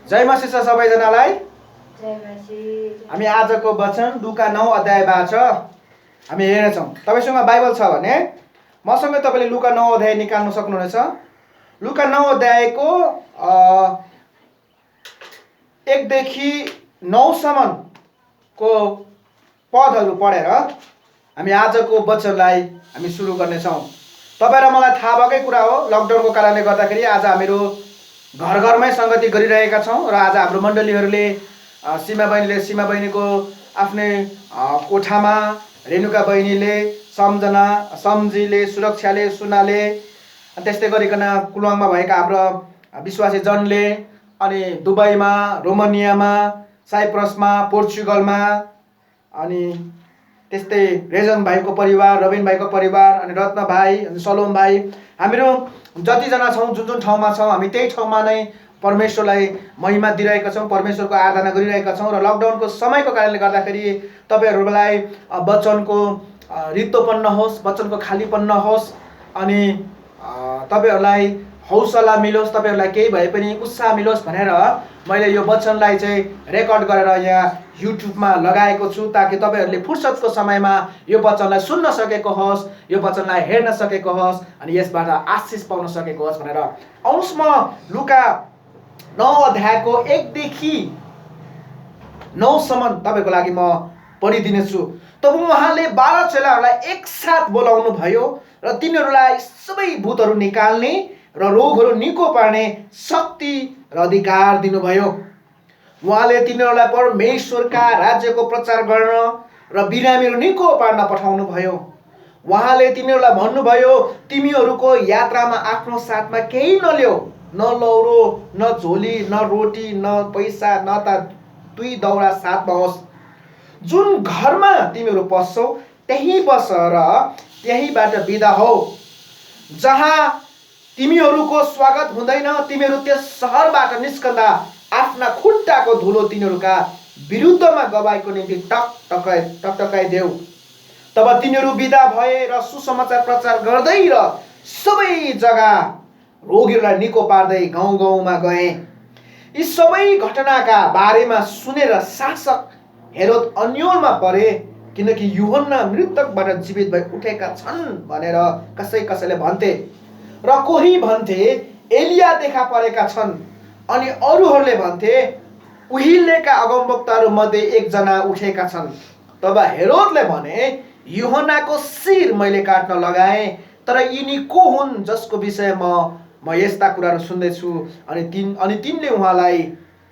जय मसीह छ सबैजनालाई। जय मसीह। हामी आजको वचन लुका 9 अध्यायबाट हामी हेर्नेछौँ। तपाईसँग बाइबल छ भने मसँग तपाईले लुका 9 अध्याय निकाल्न सक्नुहुनेछ। लुका 9 अध्यायको 1 देखि 9 सम्मको पदहरू पढेर हामी आजको वचनलाई हामी सुरु गर्नेछौँ। तपाईँ र मलाई थाहा भएकै कुरा हो, लकडाउनको कारणले गर्दाखेरि आज हामीहरू घर घरमै संगति गरिरहेका छौँ र आज हाम्रो मण्डलीहरूले सीमा बहिनीको आफ्नै कोठामा, रेणुका बहिनीले, सम्झीले, सुरक्षाले, सुनाले, त्यस्तै गरिकन कुलवाङमा भएका हाम्रो विश्वासी जनले, अनि दुबईमा, रोमानियामा, साइप्रसमा, पोर्चुगलमा, अनि त्यस्तै रेजन भाइको परिवार, रबिन भाइको परिवार, अनि रत्न भाइ, अनि सलोम भाइ, हामीहरू जतिजना छौँ जुन जुन ठाउँमा छौँ हामी त्यही ठाउँमा नै परमेश्वरलाई महिमा दिइरहेका छौँ, परमेश्वरको आराधना गरिरहेका छौँ। र लकडाउनको समयको कारणले गर्दाखेरि तपाईँहरूलाई वचनको रित्तोपन नहोस्, वचनको खालीपन नहोस्, अनि तपाईँहरूलाई हौसला मिलोस्, तपाईँहरूलाई केही भए पनि उत्साह मिलोस् भनेर मैले यो वचनलाई चाहिँ रेकर्ड गरेर यहाँ युट्युबमा लगाएको छु, ताकि तपाईँहरूले फुर्सदको समयमा यो वचनलाई सुन्न सकेको होस्, यो वचनलाई हेर्न सकेको होस्, अनि यसबाट आशिष पाउन सकेको होस् भनेर। आउनुहोस् म लुका 9 अध्यायको 1 देखि 9 सम्म तपाईँको लागि म पढिदिनेछु। तब उहाँले 12 चेलाहरूलाई एकसाथ बोलाउनु भयो र तिनीहरूलाई सबै भूतहरू निकाल्ने र रोगहरू निको पार्ने शक्ति र अधिकार दिनुभयो। उहाँले तिनीहरूलाई परमेश्वरका राज्यको प्रचार गर्न र बिरामीहरू निको पार्न पठाउनु भयो। उहाँले तिनीहरूलाई भन्नुभयो, तिमीहरूको यात्रामा आफ्नो साथमा केही नल्याऊ, न लौरो, न झोली, न रोटी, न पैसा, न त 2 दौरा साथमा होस्। जुन घरमा तिमीहरू पस्छौ त्यही बस र त्यहीबाट बिदा हो। जहाँ तिमीहरूको स्वागत हुँदैन तिमीहरू त्यस सहरबाट निस्कँदा आफ्ना खुट्टाको धुलो तिनीहरूका विरुद्धमा गवाईको निम्ति टकटकाइदेऊ। तब तिनीहरू बिदा भए र सुसमाचार प्रचार गर्दै र सबै जग्गा रोगीहरूलाई निको पार्दै गाउँ गाउँमा गए। यी सबै घटनाका बारेमा सुनेर शासक हेरोद अन्योलमा परे, किनकि यूहन्ना मृतकबाट जीवित भई उठेका छन् भनेर कसैले भन्थे, र कोही भन्थे एलिया देखा परेका छन्, अनि अरूहरूले भन्थे उहिलेका अगमवक्ताहरू मध्ये एकजना उठेका छन्। तब हेरोदले भने, यूहन्नाको शिर मैले काट्न लगाएँ, तर यिनी को हुन् जसको विषयमा म यस्ता कुराहरू सुन्दैछु, अनि तिनले उहाँलाई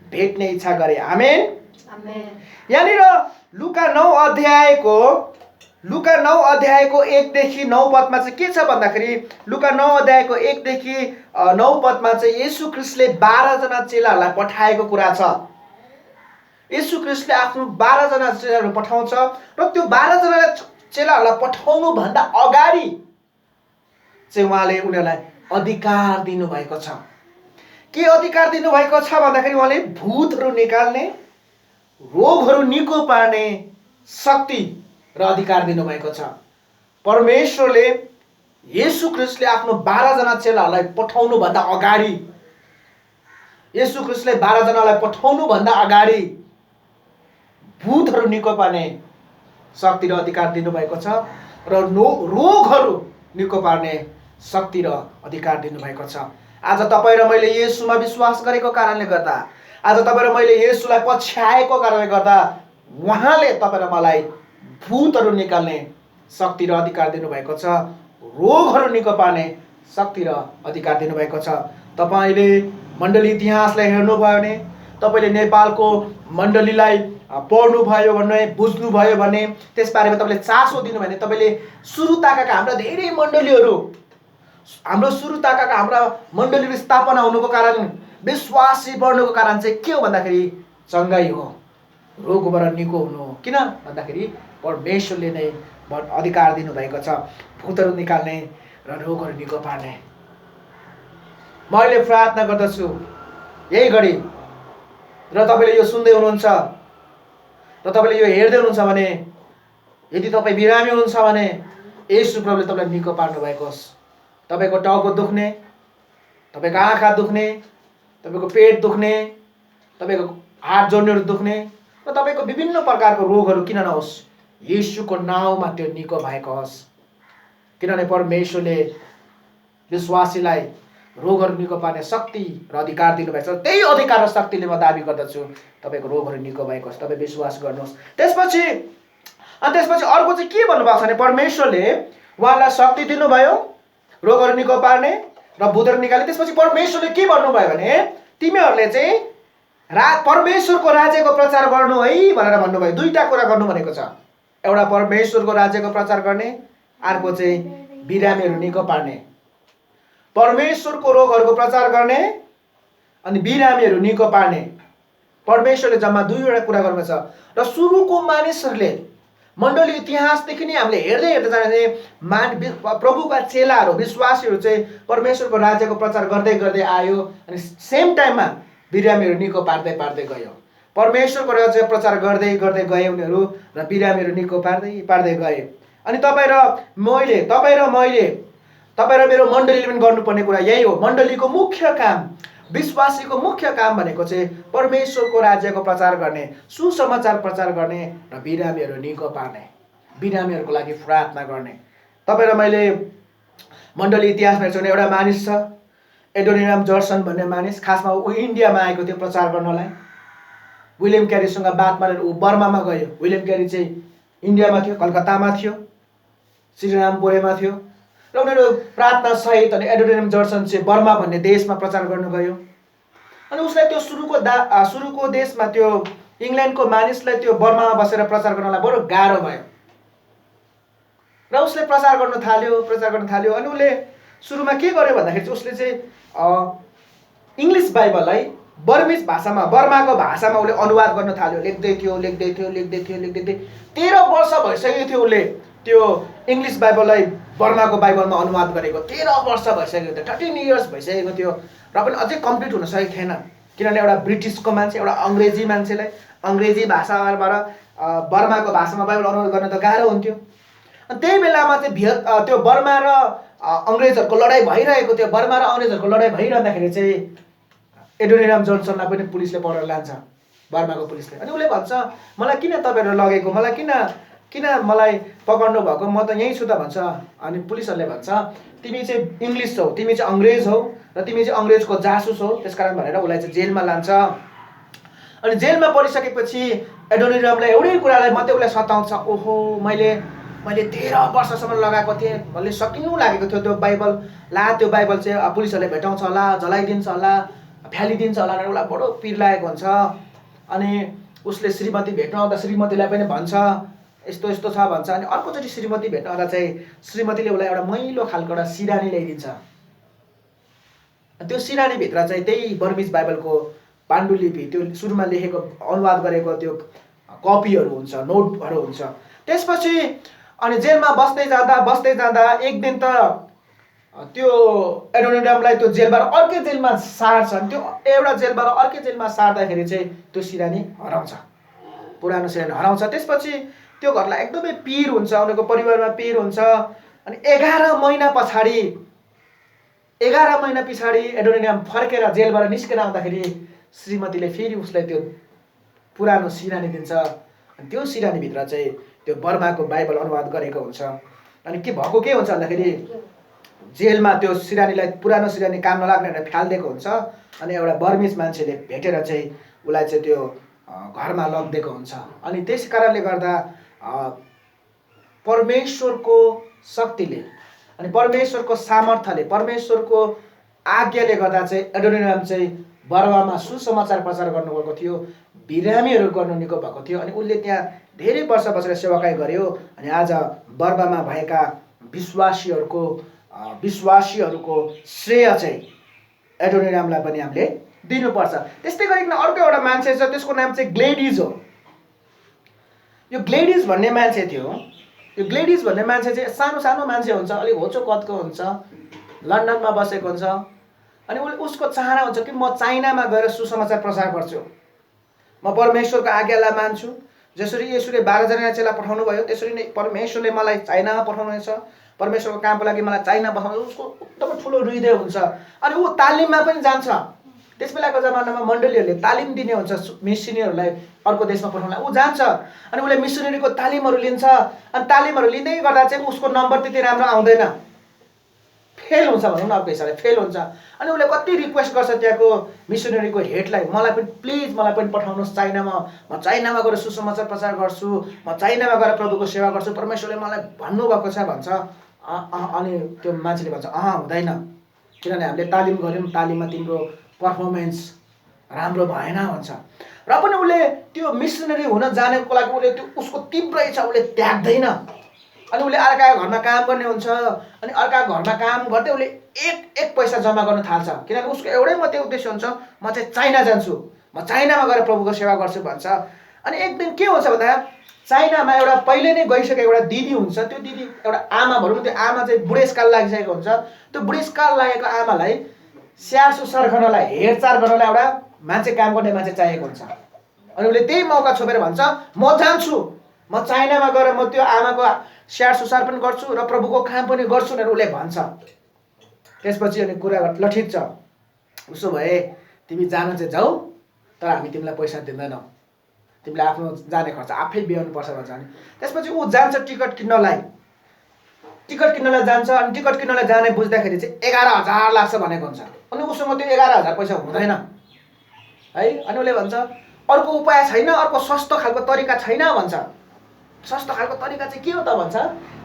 भेट्ने इच्छा गरे। आमेन। यहाँनिर लुका 9 अध्यायको 1 देखि 9 पदमा चाहिँ के छ भन्दाखेरि, लुका 9 अध्यायको 1 देखि 9 पदमा चाहिँ येशू ख्रीष्टले 12 जना चेलाहरूलाई पठाएको कुरा छ। येशू ख्रीष्टले आफ्नो 12 जना चेलाहरू पठाउँछ र त्यो 12 जना चेलाहरूलाई पठाउनु भन्दा अगाडि चाहिँ उहाँले उनीहरूलाई अधिकार दिनुभएको छ। के अधिकार दिनुभएको छ भन्दाखेरि उहाँले भूतहरू निकाल्ने, रोगहरू निको पार्ने शक्ति र अधिकार दिनुभएको छ। परमेश्वरले येशू ख्रीष्टले आफ्नो 12 जना चेलाहरूलाई पठाउनु भन्दा अगाडि, येशू ख्रीष्टले 12 जनालाई पठाउनु भन्दा अगाडि भूतहरू निको पार्ने शक्ति र अधिकार दिनुभएको छ, र रोगहरू निको पार्ने शक्ति र अधिकार दिनुभएको छ। आज तपाईँ र मैले येशूमा विश्वास गरेको कारणले गर्दा, आज तपाईँ र मैले येशूलाई पछ्याएको कारणले गर्दा उहाँले तपाईँ र मलाई भूतहरू निकाल्ने शक्ति र अधिकार दिनुभएको छ, रोगहरू निको पार्ने शक्ति र अधिकार दिनुभएको छ। तपाईँले मण्डली इतिहासलाई हेर्नुभयो भने, तपाईँले नेपालको मण्डलीलाई पढ्नुभयो भने, बुझ्नुभयो भने, त्यसबारेमा तपाईँले चासो दिनुभयो भने, तपाईँले सुरु ताकाका हाम्रा धेरै मण्डलीहरू, हाम्रा मण्डलीहरू स्थापना हुनुको कारण, विश्वासी बढ्नुको कारण चाहिँ के हो भन्दाखेरि चङ्गाई हो, रोगबाट निको हुनु हो। किन भन्दाखेरि परमेश्वरले नै अधिकार दिनुभएको छ भूतहरू निकाल्ने र रोगहरू निको पार्ने। मैले प्रार्थना गर्दछु यही घडी, र तपाईँले यो सुन्दै हुनुहुन्छ र तपाईँले यो हेर्दै हुनुहुन्छ भने, यदि तपाईँ बिरामी हुनुहुन्छ भने येशू प्रभुले तपाईँलाई निको पार्नु भएको होस्। तपाईँको टाउको दुख्ने, तपाईँको आँखा दुख्ने, तपाईँको पेट दुख्ने, तपाईँको हात जोड्नेहरू दुख्ने र तपाईँको विभिन्न प्रकारको रोगहरू किन नहोस्, येशूको नाउँमा त्यो निको भएको होस्। किनभने परमेश्वरले विश्वासीलाई रोगहरू निको पार्ने शक्ति र अधिकार दिनुभएको छ। त्यही अधिकार र शक्तिले म दाबी गर्दछु तपाईँको रोगहरू निको भएको होस्। तपाईँ विश्वास गर्नुहोस्। त्यसपछि अर्को चाहिँ के भन्नुभएको छ भने परमेश्वरले उहाँलाई शक्ति दिनुभयो रोगहरू निको पार्ने र भूतहरू निकाल्ने। त्यसपछि परमेश्वरले के भन्नुभयो भने तिमीहरूले चाहिँ परमेश्वरको राज्यको प्रचार गर्नु है भनेर भन्नुभयो। दुईटा कुरा गर्नु भनेको छ। एउटा परमेश्वरको राज्यको प्रचार गर्ने, अर्को चाहिँ बिरामीहरू निको पार्ने। परमेश्वरको रोगहरूको प्रचार गर्ने अनि बिरामीहरू निको पार्ने। परमेश्वरले जम्मा दुईवटा कुरा गर्नु छ। र सुरुको मानिसहरूले मण्डली इतिहासदेखि नै हामीले हेर्दै जाने प्रभुका चेलाहरू विश्वासीहरू चाहिँ परमेश्वरको राज्यको प्रचार गर्दै गर्दै आयो अनि सेम टाइममा बिरामीहरू निको पार्दै गयो। परमेश्वरको राज्य प्रचार गर्दै गर्दै गए उनीहरू र बिरामीहरू निको पार्दै गए। अनि तपाईँ र मेरो मण्डलीले पनि गर्नुपर्ने कुरा यही हो। मण्डलीको मुख्य काम, विश्वासीको मुख्य काम भनेको चाहिँ परमेश्वरको राज्यको प्रचार गर्ने, सुसमाचार प्रचार गर्ने र बिरामीहरू निको पार्ने, बिरामीहरूको लागि प्रार्थना गर्ने। तपाईँ र मैले मण्डली इतिहासमा हेर्छौँ भने एउटा मानिस छ एडोनिराम जर्सन भन्ने मानिस। खासमा ऊ इन्डियामा आएको थियो प्रचार गर्नलाई। विलियम क्यारीसँग बात मारेर ऊ बर्मामा गयो। विलियम क्यारी चाहिँ इन्डियामा थियो, कलकत्तामा थियो, श्रीरामपुरेमा थियो र उनीहरू प्रार्थना सहित अनि एडोनिराम जर्सन चाहिँ बर्मा भन्ने देशमा प्रचार गर्नु गयो। अनि उसलाई त्यो सुरुको देशमा त्यो इङ्ल्यान्डको मानिसलाई त्यो बर्मामा बसेर प्रचार गर्नलाई बडो गाह्रो भयो र उसले प्रचार गर्न थाल्यो। अनि उसले सुरुमा के गर्यो भन्दाखेरि चाहिँ उसले चाहिँ इङ्ग्लिस बाइबललाई बर्मिज भाषामा, बर्माको भाषामा उसले अनुवाद गर्न थाल्यो। लेख्दै थियो। 13 वर्ष भइसकेको थियो उसले त्यो इङ्ग्लिस बाइबललाई बर्माको बाइबलमा अनुवाद गरेको। 13 वर्ष भइसकेको थियो, 13 इयर्स भइसकेको थियो र पनि अझै कम्प्लिट हुन सकेको थिएन। किनभने एउटा ब्रिटिसको मान्छे, एउटा अङ्ग्रेजी मान्छेलाई अङ्ग्रेजी भाषाबाट बर्माको भाषामा बाइबल अनुवाद गर्न त गाह्रो हुन्थ्यो। अनि त्यही बेलामा चाहिँ त्यो बर्मा र अङ्ग्रेजहरूको लडाइँ भइरहेको थियो। बर्मा र अङ्ग्रेजहरूको लडाइँ भइरहँदाखेरि चाहिँ एडोनिराम जर्सनलाई पनि पुलिसले पढेर लान्छ, बर्माको पुलिसले। अनि उसले भन्छ मलाई किन तपाईँहरू लगेको, मलाई किन मलाई पक्राउनु भएको, म त यहीँ छु त भन्छ। अनि पुलिसहरूले भन्छ तिमी चाहिँ इङ्ग्लिस हौ, तिमी चाहिँ अङ्ग्रेज हौ र तिमी चाहिँ अङ्ग्रेजको जासुस हौ, त्यसकारण भनेर उसलाई चाहिँ जेलमा लान्छ। अनि जेलमा परिसकेपछि एडोनिरामलाई एउटै कुरालाई मात्रै उसलाई सताउँछ। ओहो, मैले 13 वर्षसम्म लगाएको थिएँ, मैले सकिनु लागेको थियो त्यो बाइबल। त्यो बाइबल चाहिँ पुलिसहरूले भेटाउँछ होला, जलाइदिन्छ होला, फ्यालिदिन्छ होला भनेर उसलाई बडो पिर लागेको हुन्छ। अनि उसले श्रीमती भेट्न आउँदा श्रीमतीलाई पनि भन्छ यस्तो यस्तो छ भन्छ। अनि अर्कोचोटि श्रीमती भेट्न आउँदा चाहिँ श्रीमतीले उसलाई एउटा मैलो खालको एउटा सिरानी ल्याइदिन्छ। त्यो सिरानीभित्र चाहिँ त्यही बर्मिज बाइबलको पाण्डुलिपि, त्यो सुरुमा लेखेको अनुवाद गरेको त्यो कपीहरू हुन्छ, नोटहरू हुन्छ। त्यसपछि अनि जेलमा बस्दै जाँदा एक दिन त त्यो एडोनिरामलाई त्यो जेलबाट अर्कै जेलमा सार्छ। त्यो एउटा जेलबाट अर्कै जेलमा सार्दाखेरि चाहिँ त्यो सिरानी हराउँछ, पुरानो सिरानी हराउँछ। त्यसपछि त्यो घरलाई एकदमै पिर हुन्छ, उनीहरूको परिवारमा पिर हुन्छ। अनि 11 महिना पछाडि एडोनिराम फर्केर जेलबाट निस्केर आउँदाखेरि श्रीमतीले फेरि उसलाई त्यो पुरानो सिरानी दिन्छ। अनि त्यो सिरानीभित्र चाहिँ त्यो बर्माको बाइबल अनुवाद गरेको हुन्छ। अनि के हुन्छ भन्दाखेरि जेलमा त्यो सिरानीलाई, पुरानो सिरानी काम नलाग्ने भनेर फ्यालिदिएको हुन्छ। अनि एउटा बर्मिज मान्छेले भेटेर चाहिँ उसलाई चाहिँ त्यो घरमा लगिदिएको हुन्छ। अनि त्यस कारणले गर्दा परमेश्वरको शक्तिले अनि परमेश्वरको सामर्थ्यले, परमेश्वरको आज्ञाले गर्दा चाहिँ एडोनिराम चाहिँ बर्मामा सुसमाचार प्रचार गर्नुभएको थियो, बिरामीहरू गर्नु निको भएको थियो। अनि उसले त्यहाँ धेरै वर्ष बसेर सेवाकाई गर्यो। अनि आज बर्मामा भएका विश्वासीहरूको श्रेय चाहिँ एडोनिरामलाई पनि हामीले दिनुपर्छ। त्यस्तै गरिकन अर्को एउटा मान्छे छ, त्यसको नाम चाहिँ ग्लेडिज हो। यो ग्लेडिज भन्ने मान्छे थियो। यो ग्लेडिज भन्ने मान्छे चाहिँ सानो मान्छे हुन्छ, अलिक होचो कदको हुन्छ, लन्डनमा बसेको हुन्छ। अनि उसको चाहना हुन्छ कि म चाइनामा गएर सुसमाचार प्रचार गर्छु, म परमेश्वरको आज्ञालाई मान्छु। जसरी येशूले 12 जना चेला पठाउनु भयो त्यसरी नै परमेश्वरले मलाई चाइनामा पठाउनुहुनेछ, परमेश्वरको कामको लागि मलाई चाइना पठाउनु। उसको एकदमै ठुलो हृदय हुन्छ। अनि ऊ तालिममा पनि जान्छ, त्यस बेलाको जमानामा मण्डलीहरूले तालिम दिने हुन्छ मिसनरीहरूलाई अर्को देशमा पठाउनलाई। ऊ जान्छ अनि उसले मिसनरीको तालिमहरू लिन्छ अनि तालिमहरू लिँदै गर्दा चाहिँ उसको नम्बर त्यति राम्रो आउँदैन, फेल हुन्छ भनौँ न, अर्को हिसाबले फेल हुन्छ। अनि उसले कति रिक्वेस्ट गर्छ त्यहाँको मिसनरीको हेडलाई, मलाई पनि प्लिज मलाई पनि पठाउनुहोस् चाइनामा, म चाइनामा गएर सुसमाचार प्रचार गर्छु, म चाइनामा गएर प्रभुको सेवा गर्छु, परमेश्वरले मलाई भन्नुभएको छ भन्छ। अनि त्यो मान्छेले भन्छ हुँदैन, किनभने हामीले तालिम गऱ्यौँ, तालिममा तिम्रो पर्फर्मेन्स राम्रो भएन भन्छ। र पनि उसले त्यो मिसनरी हुन जानेको लागि उसले त्यो उसको तीव्र इच्छा उसले त्याग्दैन। अनि उसले अर्काको घरमा काम गर्ने हुन्छ अनि अर्काको घरमा काम गर्दै उसले एक पैसा जम्मा गर्न थाल्छ, किनभने उसको एउटै मात्रै उद्देश्य हुन्छ, म चाहिँ चाइना जान्छु, म चाइनामा गएर प्रभुको सेवा गर्छु भन्छ। अनि एक दिन के हुन्छ भन्दा चाइनामा एउटा पहिले नै गइसकेको एउटा दिदी हुन्छ, त्यो दिदी एउटा आमा भनौँ, त्यो आमा चाहिँ बुढेसकाल लागिसकेको हुन्छ। त्यो बुढेसकाल लागेको आमालाई स्याहार सुसार गर्नलाई, हेरचाह गर्नलाई एउटा मान्छे, काम गर्ने मान्छे चाहिएको हुन्छ। अनि उसले त्यही मौका छोपेर भन्छ म जान्छु, म चाइनामा गएर म त्यो आमाको स्याहार सुसार पनि गर्छु र प्रभुको काम पनि गर्छु भनेर उसले भन्छ। त्यसपछि अनि कुरा ल ठिक छ, उसो भए तिमी जान चाहिँ जाऊ, तर हामी तिमीलाई पैसा दिँदैनौँ, तिमीले आफ्नो जाने खर्च आफै बिहाउनु पर्छ भन्छ। अनि त्यसपछि ऊ जान्छ टिकट किन्नलाई, टिकट किन्नलाई जान्छ। अनि टिकट किन्नलाई जाने बुझ्दाखेरि चाहिँ 11,000 लाग्छ भनेको हुन्छ। अनि उसँग त्यो 11,000 पैसा हुँदैन है। अनि उसले भन्छ अर्को उपाय छैन, अर्को सस्तो खालको तरिका छैन भन्छ। सस्तो खालको तरिका चाहिँ के हो त भन्छ,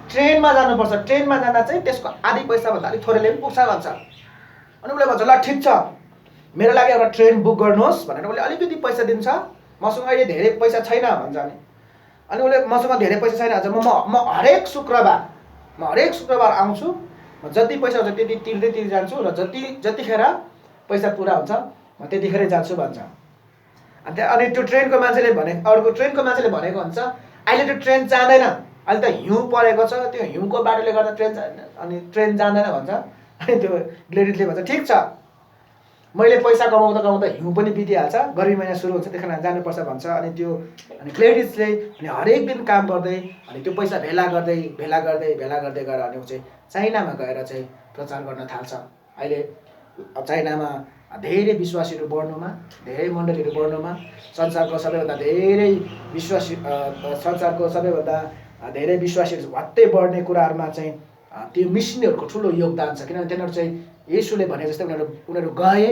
ट्रेनमा जानुपर्छ, ट्रेनमा जाँदा चाहिँ त्यसको आधी पैसाभन्दा अलिक थोरैले पनि पुग्छ भन्छ। अनि उसले भन्छ ल ठिक छ, मेरो लागि एउटा ट्रेन बुक गर्नुहोस् भनेर उसले अलिकति पैसा दिन्छ। मसँग अहिले धेरै पैसा छैन भन्छ। अनि उसले मसँग धेरै पैसा छैन भन्छ, म हरेक शुक्रबार आउँछु, म जति पैसा हुन्छ त्यति तिर्दै जान्छु र जतिखेर पैसा पुरा हुन्छ म त्यतिखेरै जान्छु भन्छ। अनि त्यो ट्रेनको मान्छेले भनेको हुन्छ अहिले त्यो ट्रेन जाँदैन, अहिले त हिउँ परेको छ, त्यो हिउँको बाटोले गर्दा ट्रेन जाँदैन भन्छ। अनि त्यो लेडिजले भन्छ ठिक छ, मैले पैसा कमाउँदा हिउँ पनि बितिहाल्छ, गर्मी महिना सुरु हुन्छ, त्यतिखेर जानुपर्छ भन्छ। अनि क्लेडिजले अनि हरेक दिन काम गर्दै अनि त्यो पैसा भेला गर्दै गएर अनि ऊ चाहिँ चाइनामा गएर चाहिँ प्रचार गर्न थाल्छ। अहिले चाइनामा धेरै विश्वासीहरू बढ्नुमा, धेरै मण्डलीहरू बढ्नुमा, संसारको सबैभन्दा धेरै विश्वासीहरू भत्तै बढ्ने कुराहरूमा चाहिँ त्यो मिसनरीहरूको ठुलो योगदान छ। किनभने तिनीहरू चाहिँ येशूले भने जस्तै उनीहरू गए,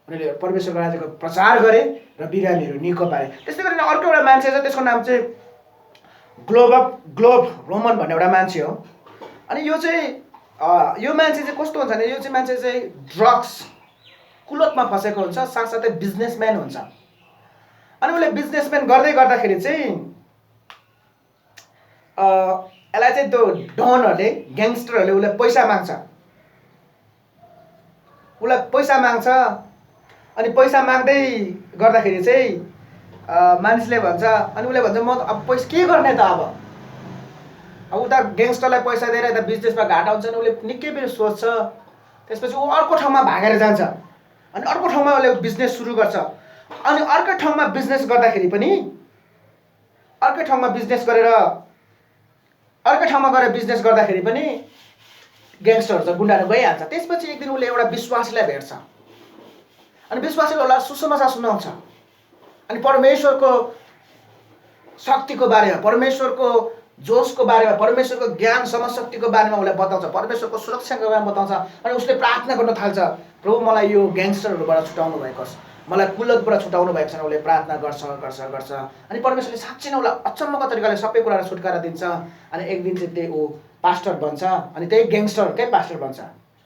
उनीहरूले परमेश्वरको राज्यको प्रचार गरे र बिरामीहरू निको पाए। त्यस्तै गरी अर्को एउटा मान्छे छ, त्यसको नाम चाहिँ ग्लोब रोमन भन्ने एउटा मान्छे हो। अनि यो मान्छे चाहिँ कस्तो हुन्छ भने यो चाहिँ मान्छे चाहिँ ड्रग्स कुलतमा फसेको हुन्छ, साथसाथै बिजनेसम्यान हुन्छ। अनि उसले बिजनेसम्यान गर्दाखेरि चाहिँ यसलाई चाहिँ त्यो डनहरूले, ग्याङ्स्टरहरूले उसलाई पैसा माग्छ। अनि पैसा माग्दै गर्दाखेरि चाहिँ मानिसले भन्छ, अनि उसले भन्छ म अब पैसा के गर्ने त, अब उता ग्याङ्स्टरलाई पैसा दिएर यता बिजनेसमा घाटा हुन्छ नि, उसले निकै बेर सोच्छ। त्यसपछि ऊ अर्को ठाउँमा भागेर जान्छ अनि अर्को ठाउँमा उसले बिजनेस सुरु गर्छ। अनि अर्कै ठाउँमा बिजनेस गर्दाखेरि पनि अर्कै ठाउँमा गएर बिजनेस गर्दाखेरि पनि ग्याङ्स्टरहरू चाहिँ गुन्डाहरू गइहाल्छ। त्यसपछि एक दिन उसले एउटा विश्वासीलाई भेट्छ अनि विश्वासीले उसलाई सुसमाचार सुनाउँछ अनि परमेश्वरको शक्तिको बारेमा, परमेश्वरको जोसको बारेमा, परमेश्वरको ज्ञान समशक्तिको बारेमा उसलाई बताउँछ, परमेश्वरको सुरक्षाको बारेमा बताउँछ। अनि उसले प्रार्थना गर्न थाल्छ, प्रभु मलाई यो ग्याङ्स्टरहरूबाट छुटाउनु भएको छ, मलाई कुलतबाट छुटाउनु भएको छ। उसले प्रार्थना गर्छ अनि परमेश्वरले साँच्चै नै उसलाई अचम्मको तरिकाले सबै कुराहरू छुटकारा दिन्छ। अनि एक दिन चाहिँ ऊ पास्टर बन्छ अनि त्यही ग्याङ्स्टरकै पास्टर बन्छ।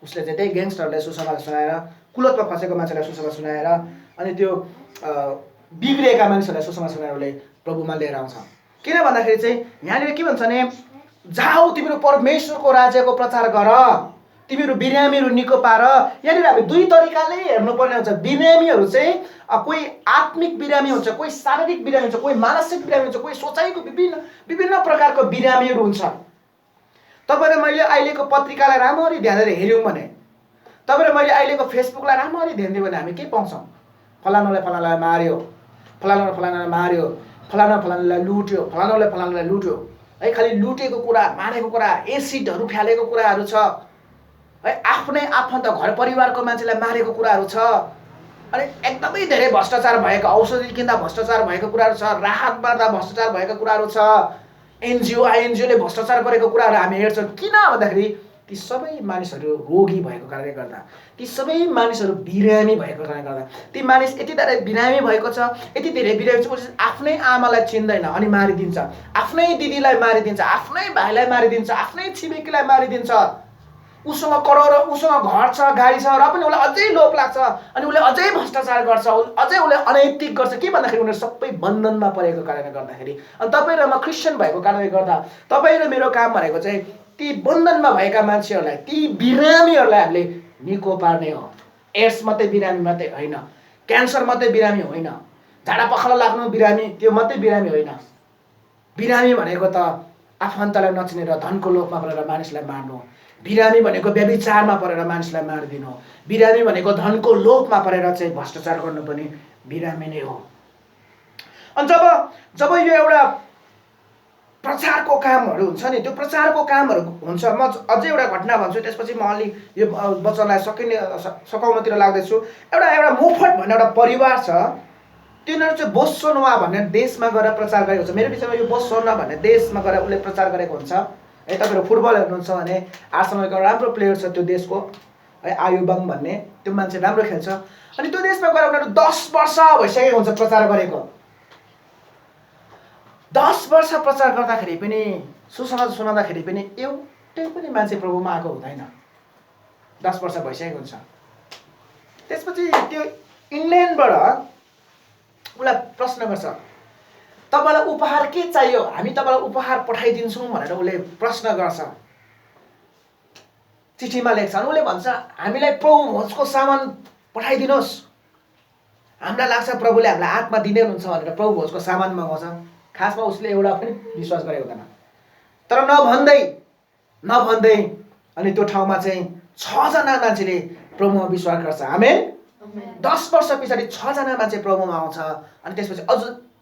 उसले चाहिँ त्यही ग्याङ्स्टरहरूलाई सुसमाचार सुनाएर, कुलतमा फसेको मान्छेलाई सुसमाचार सुनाएर अनि त्यो बिग्रिएका मानिसहरूलाई सुसमाचार सुनाएर उसले प्रभुमा लिएर आउँछ। किन भन्दाखेरि चाहिँ यहाँनिर के भन्छ भने जाऊ तिमीहरू परमेश्वरको राज्यको प्रचार गर, तिमीहरू बिरामीहरू निको पार। यहाँनिर हामी दुई तरिकाले हेर्नुपर्ने हुन्छ। बिरामीहरू चाहिँ कोही आत्मिक बिरामी हुन्छ, कोही शारीरिक बिरामी हुन्छ, कोही मानसिक बिरामी हुन्छ, कोही सोचाइको विभिन्न प्रकारको बिरामीहरू हुन्छ। तपाईँले मैले अहिलेको पत्रिकालाई राम्ररी ध्यान दिएर हेऱ्यौँ भने, तपाईँले मैले अहिलेको फेसबुकलाई राम्ररी ध्यान दियो भने हामी के पाउँछौँ, फलानालाई मार्यो, फलानालाई लुट्यो, फलानालाई लुट्यो है। खालि लुटेको कुरा, मारेको कुरा, एसिडहरू फ्यालेको कुराहरू छ है। आफ्नै आफन्त घर परिवारको मान्छेलाई मारेको कुराहरू छ। अनि एकदमै धेरै भ्रष्टाचार भएको, औषधि किन्दा भ्रष्टाचार भएको कुराहरू छ, राहत बाँड्दा भ्रष्टाचार भएको कुराहरू छ, एनजिओ आइएनजिओले भ्रष्टाचार गरेको कुराहरू हामी हेर्छौँ। किन भन्दाखेरि ती सबै मानिसहरू रोगी भएको कारणले गर्दा, ती सबै मानिसहरू बिरामी भएको कारणले गर्दा, ती मानिस यति धेरै बिरामी भएको छ, यति धेरै बिरामी छ, उसले आफ्नै आमालाई चिन्दैन अनि मारिदिन्छ, आफ्नै दिदीलाई मारिदिन्छ, आफ्नै भाइलाई मारिदिन्छ, आफ्नै छिमेकीलाई मारिदिन्छ। उसँग करोड, उसँग घर छ, गाडी छ, र पनि उसलाई अझै लोभ लाग्छ अनि उसले अझै भ्रष्टाचार गर्छ, अझै उसले अनैतिक गर्छ। के भन्दाखेरि उनीहरू सबै बन्धनमा परेको कारणले गर्दाखेरि। अनि तपाईँ र म क्रिस्चियन भएको कारणले गर्दा तपाईँ र मेरो काम भनेको चाहिँ ती बन्धनमा भएका मान्छेहरूलाई, ती बिरामीहरूलाई हामीले निको पार्ने हो। एड्स मात्रै बिरामी मात्रै होइन, क्यान्सर मात्रै बिरामी होइन, झाडा पखाला लाग्नु बिरामी त्यो मात्रै बिरामी होइन। बिरामी भनेको त आफन्तलाई नचिनेर धनको लोभमा परेर मानिसलाई मार्नु, बिरामी भनेको व्यभिचारमा परेर मानिसलाई मारिदिनु, बिरामी भनेको धनको लोभमा परेर चाहिँ भ्रष्टाचार गर्नु पनि बिरामी नै हो। अनि जब यो एउटा प्रचारको कामहरू हुन्छ नि, त्यो प्रचारको कामहरू हुन्छ। म अझै एउटा घटना भन्छु, त्यसपछि म अलि यो वचनलाई सकाउनतिर लाग्दैछु। एउटा मोफट भन्ने एउटा परिवार छ, तिनीहरू चाहिँ बोत्सवाना भन्ने देशमा गएर प्रचार गरेको छ। मेरो विषयमा यो बोत्सवाना भन्ने देशमा गएर उसले प्रचार गरेको हुन्छ है। तपाईँहरू फुटबल हेर्नुहुन्छ भने आर्सेनलको राम्रो प्लेयर छ त्यो देशको है, आयुबङ भन्ने, त्यो मान्छे राम्रो खेल्छ। अनि त्यो देशमा गएर उनीहरू 10 वर्ष भइसकेको हुन्छ प्रचार गरेको। 10 वर्ष प्रचार गर्दाखेरि पनि, सुसमाचार सुनाउँदाखेरि पनि एउटै पनि मान्छे प्रभुमा आएको हुँदैन। 10 वर्ष भइसकेको हुन्छ। त्यसपछि त्यो इङ्ल्यान्डबाट उसलाई प्रश्न गर्छ, तपाईँलाई उपहार के चाहियो, हामी तपाईँलाई उपहार पठाइदिन्छौँ भनेर उसले प्रश्न गर्छ, चिठीमा लेख्छ। अनि उसले भन्छ, हामीलाई प्रभु भोजको सामान पठाइदिनुहोस्, हामीलाई लाग्छ प्रभुले हामीलाई आत्मा दिँदै हुनुहुन्छ भनेर प्रभु भोजको सामान मगाउँछ। खासमा उसले एउटा पनि विश्वास गरेको हुँदैन। तर नभन्दै अनि त्यो ठाउँमा चाहिँ 6 जना मान्छेले प्रभुमा विश्वास गर्छ। आमेन। 10 वर्ष पछाडि 6 जना मान्छे प्रभुमा आउँछ। अनि त्यसपछि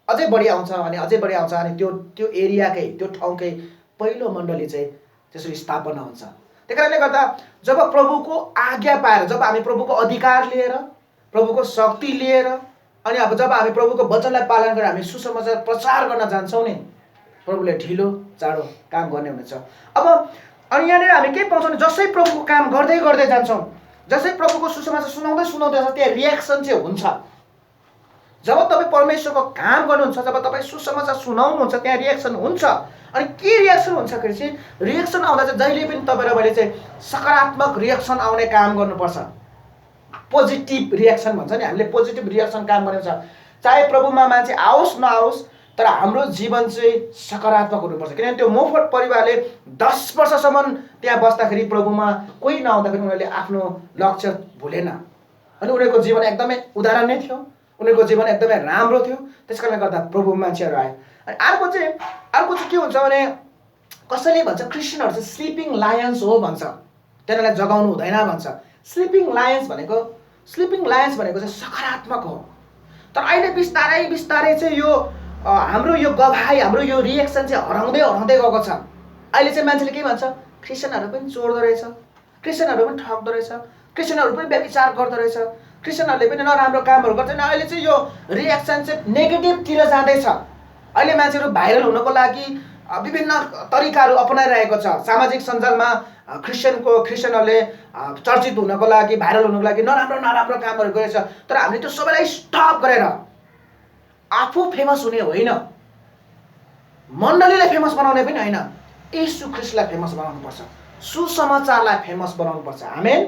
अझै बढी आउँछ अनि अझै बढी आउँछ अनि त्यो एरियाकै, त्यो ठाउँकै पहिलो मण्डली चाहिँ त्यसरी स्थापना हुन्छ। त्यही कारणले गर्दा जब प्रभुको आज्ञा पाएर, जब हामी प्रभुको अधिकार लिएर, प्रभुको शक्ति लिएर, अनि अब जब हामी प्रभुको वचनलाई पालन गरेर हामी सुसमाचार प्रचार गर्न जान्छौँ नि, प्रभुले ढिलो चाँडो काम गर्ने हुनेछ। अब अनि यहाँनिर हामी के पाउँछौँ भने जसै प्रभुको काम गर्दै गर्दै जान्छौँ, जसै प्रभुको सुसमाचार सुनाउँदै जान्छ, त्यहाँ रियाक्सन चाहिँ हुन्छ। जब तपाईँ परमेश्वरको काम गर्नुहुन्छ, जब तपाईँ सुसमाचार सुनाउनुहुन्छ, त्यहाँ रियाक्सन हुन्छ। अनि के रियाक्सन हुन्छ चाहिँ, रियाक्सन आउँदा चाहिँ जहिले पनि तपाईँ र मैले चाहिँ सकारात्मक रियाक्सन आउने काम गर्नुपर्छ। पोजिटिभ रियाक्सन भन्छ नि, हामीले पोजिटिभ रियाक्सन काम गर्नुपर्छ। चाहे प्रभुमा मान्छे आओस् नआओस्, तर हाम्रो जीवन चाहिँ सकारात्मक हुनुपर्छ। किनभने त्यो मोफत परिवारले 10 वर्षसम्म त्यहाँ बस्दाखेरि प्रभुमा कोही नआउँदाखेरि उनीहरूले आफ्नो लक्ष्य भुलेन। अनि उनीहरूको जीवन एकदमै उदाहरण नै थियो, उनीहरूको जीवन एकदमै राम्रो थियो। त्यसकारणले गर्दा प्रभु मान्छेहरू आए। अनि अर्को चाहिँ के हुन्छ भने, कसैले भन्छ क्रिस्चियनहरू चाहिँ स्लिपिङ लायन्स हो भन्छ, तिनीहरूलाई जगाउनु हुँदैन भन्छ। स्लिपिङ लायन्स भनेको चाहिँ सकारात्मक हो। तर अहिले बिस्तारै चाहिँ यो हाम्रो यो गवाई, हाम्रो यो रिएक्सन चाहिँ हराउँदै गएको छ। अहिले चाहिँ मान्छेले के भन्छ, क्रिस्चियनहरू पनि चोर्दो रहेछ, क्रिस्चियनहरू पनि ठग्दो रहेछ, क्रिस्चियनहरू पनि व्यभिचार गर्दो रहेछ, क्रिस्चियनहरूले पनि नराम्रो कामहरू गर्छन्। अहिले चाहिँ यो रिएक्सन चाहिँ नेगेटिभतिर जाँदैछ। अहिले मान्छेहरू भाइरल हुनको लागि विभिन्न तरिकाहरू अपनाइरहेको छ। सामाजिक सञ्जालमा क्रिस्चियनहरूले चर्चित हुनको लागि, भाइरल हुनको लागि नराम्रो कामहरू गरेछ। तर हामीले त्यो सबैलाई स्टप गरेर आफू फेमस हुने होइन, मण्डलीलाई फेमस बनाउने पनि होइन, येशू ख्रीष्टलाई फेमस बनाउनुपर्छ, सुसमाचारलाई फेमस बनाउनुपर्छ। आमेन।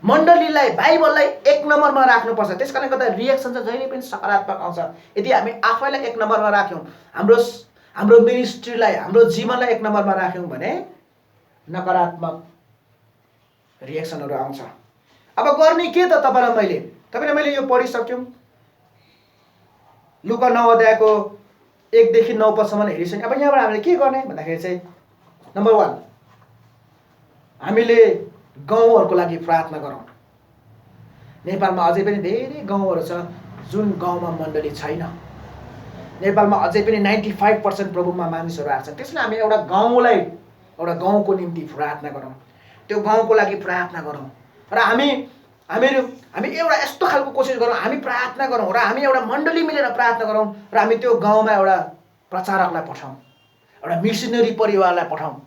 मण्डलीलाई, बाइबललाई 1 नम्बरमा राख्नुपर्छ। त्यसकारणले गर्दा रिएक्सन चाहिँ जहिले पनि सकारात्मक आउँछ। यदि हामी आफैलाई 1 नम्बरमा राख्यौँ, हाम्रो मिनिस्ट्रीलाई, हाम्रो जीवनलाई 1 नम्बरमा राख्यौँ भने नकारात्मक रिएक्सनहरू आउँछ। अब गर्ने के त तपाईँले मैले यो पढिसक्यौँ। लुका 9 अध्यायको 1 देखि 9 पदसम्म हेरिसक्यौँ। अब यहाँबाट हामीले के गर्ने भन्दाखेरि चाहिँ, नम्बर 1, हामीले गाउँहरूको लागि प्रार्थना गरौँ। नेपालमा अझै पनि धेरै गाउँहरू छ जुन गाउँमा मण्डली छैन। नेपालमा अझै पनि 95% प्रभुमा मानिसहरू आएको छ। त्यसले हामी एउटा गाउँको निम्ति प्रार्थना गरौँ, त्यो गाउँको लागि प्रार्थना गरौँ। र हामी हामी एउटा यस्तो खालको कोसिस गरौँ, हामी प्रार्थना गरौँ र हामी एउटा मण्डली मिलेर प्रार्थना गरौँ र हामी त्यो गाउँमा एउटा प्रचारकलाई पठाउँ, एउटा मिसनरी परिवारलाई पठाउँ,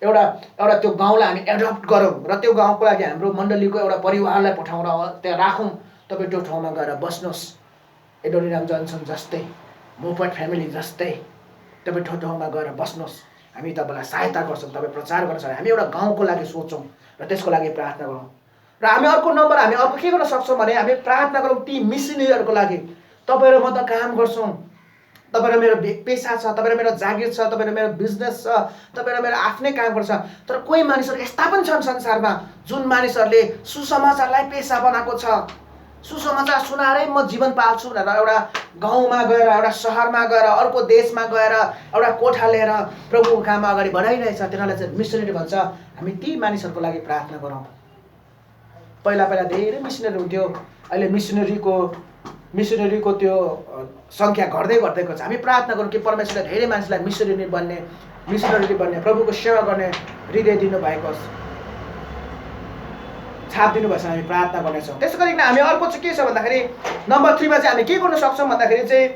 एउटा एउटा त्यो गाउँलाई हामी एडप्ट गरौँ र त्यो गाउँको लागि हाम्रो मण्डलीको एउटा परिवारलाई पठाउँ र त्यहाँ राखौँ। तपाईँ त्यो ठाउँमा गएर बस्नुहोस्, एडोनिराम जनसन जस्तै, मोपट फ्यामिली जस्तै तपाईँ त्यो ठाउँमा गएर बस्नुहोस्, हामी तपाईँलाई सहायता गर्छौँ, तपाईँ प्रचार गर्न सक्छ। हामी एउटा गाउँको लागि सोचौँ र त्यसको लागि प्रार्थना गरौँ। र हामी अर्को नम्बर हामी अर्को के गर्न सक्छौँ भने हामी प्रार्थना गरौँ ती मिसनरीहरूको लागि। तपाईँ र म त काम गर्छौँ, तपाईँ र मेरो पेसा छ, तपाईँ र मेरो जागिर छ, तपाईँ र मेरो बिजनेस छ, तपाईँ र मेरो आफ्नै काम गर्छ। तर कोही मानिसहरू यस्ता पनि छन् संसारमा जुन मानिसहरूले सुसमाचारलाई पेसा बनाएको छ। सुसमाचार सुनाएरै म जीवन पाल्छु भनेर एउटा गाउँमा गएर, एउटा सहरमा गएर, अर्को देशमा गएर एउटा कोठा लिएर प्रभुको काम अगाडि बढाइरहेछ। तिनीहरूलाई चाहिँ मिसनरी भन्छ। हामी ती मानिसहरूको लागि प्रार्थना गरौँ। पहिला पहिला धेरै मिसनरी हुन्थ्यो, अहिले मिसनरीको त्यो सङ्ख्या घट्दै गएको छ। हामी प्रार्थना गरौँ कि परमेश्वरले धेरै मानिसलाई मिसनरी बन्ने प्रभुको सेवा गर्ने हृदय दिनुभएको छाप दिनुभएछ। हामी प्रार्थना गर्नेछौँ। त्यसै गरिकन हामी अर्को चाहिँ के छ भन्दाखेरि नम्बर 3 मा चाहिँ हामी के गर्न सक्छौँ भन्दाखेरि चाहिँ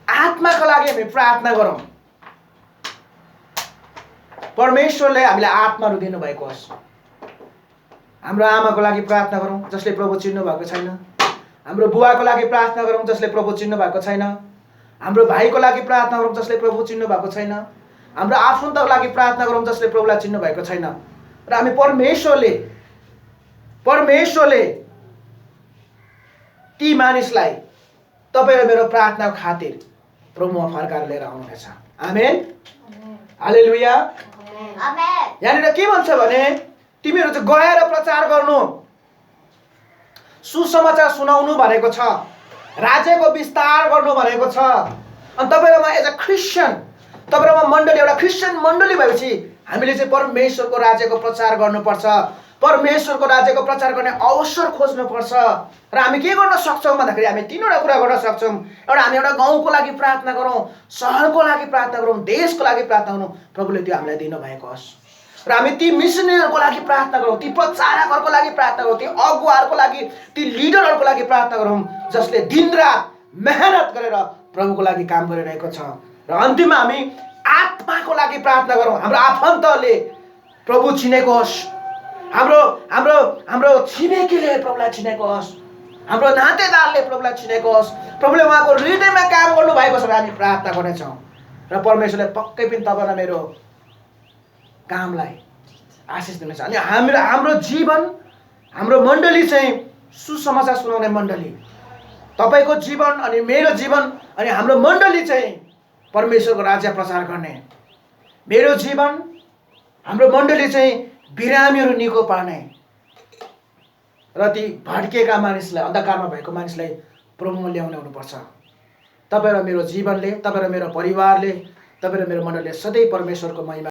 आत्माको लागि हामी प्रार्थना गरौँ। परमेश्वरले हामीलाई आत्माहरू दिनुभएको होस्। हाम्रो आमाको लागि प्रार्थना गरौँ जसले प्रभु चिन्नु भएको छैन। हाम्रो बुवाको लागि प्रार्थना गरौँ जसले प्रभु चिन्नु भएको छैन। हाम्रो भाइको लागि प्रार्थना गरौँ जसले प्रभु चिन्नु भएको छैन। हाम्रो आफन्तको लागि प्रार्थना गरौँ जसले प्रभुलाई चिन्नु भएको छैन। र हामी परमेश्वरले ती मानिसलाई तपाईँ र मेरो प्रार्थनाको खातिर प्रभुमा फर्काएर लिएर आउनुहुनेछ। आमेन, हालेलुया। यहाँनिर के भन्छ भने तिमीहरू चाहिँ गएर प्रचार गर्नु, सुसमाचार सुनाउनु भनेको छ, राज्यको विस्तार गर्नु भनेको छ। अनि तपाईँ र म एज अ क्रिस्चियन, तपाईँ र म मण्डली, एउटा क्रिस्चियन मण्डली भएपछि हामीले चाहिँ परमेश्वरको राज्यको प्रचार गर्नुपर्छ। परमेश्वरको राज्यको प्रचार गर्ने अवसर खोज्नुपर्छ। र हामी के गर्न सक्छौँ भन्दाखेरि हामी 3वटा कुरा गर्न सक्छौँ। एउटा हामी एउटा गाउँको लागि प्रार्थना गरौँ, सहरको लागि प्रार्थना गरौँ, देशको लागि प्रार्थना गरौँ, प्रभुले त्यो हामीलाई दिनुभएको होस्। र हामी ती मिसनरीहरूको लागि प्रार्थना गरौँ, ती प्रचारकहरूको लागि प्रार्थना गरौँ, ती अगुवाहरूको लागि, ती लिडरहरूको लागि प्रार्थना गरौँ जसले दिनरात मेहनत गरेर प्रभुको लागि काम गरिरहेको छ। र अन्तिममा हामी आत्माको लागि प्रार्थना गरौँ। हाम्रो आफन्तले प्रभु चिनेको होस्, हाम्रो छिमेकीले प्रभुलाई चिनेको होस्, हाम्रो नातेदारले प्रभुलाई चिनेको होस्, प्रभुले उहाँको हृदयमा काम गर्नु भएको छ। हामी प्रार्थना गर्नेछौँ र परमेश्वरले पक्कै पनि तपाईँ र मेरो कामलाई आशिष दिनेछ। अनि हाम्रो जीवन, हाम्रो मण्डली चाहिँ सुसमाचार सुनाउने मण्डली। तपाईँको जीवन अनि मेरो जीवन अनि हाम्रो मण्डली चाहिँ परमेश्वरको राज्य प्रचार गर्ने। मेरो जीवन, हाम्रो मण्डली चाहिँ बिरामीहरू निको पार्ने र ती भड्किएका मानिसलाई, अन्धकारमा भएको मानिसलाई प्रभुमा ल्याउने हुनुपर्छ। तपाईँ र मेरो जीवनले, तपाईँ र मेरो परिवारले, तपाईँ र मेरो मण्डलीले सधैँ परमेश्वरको महिमा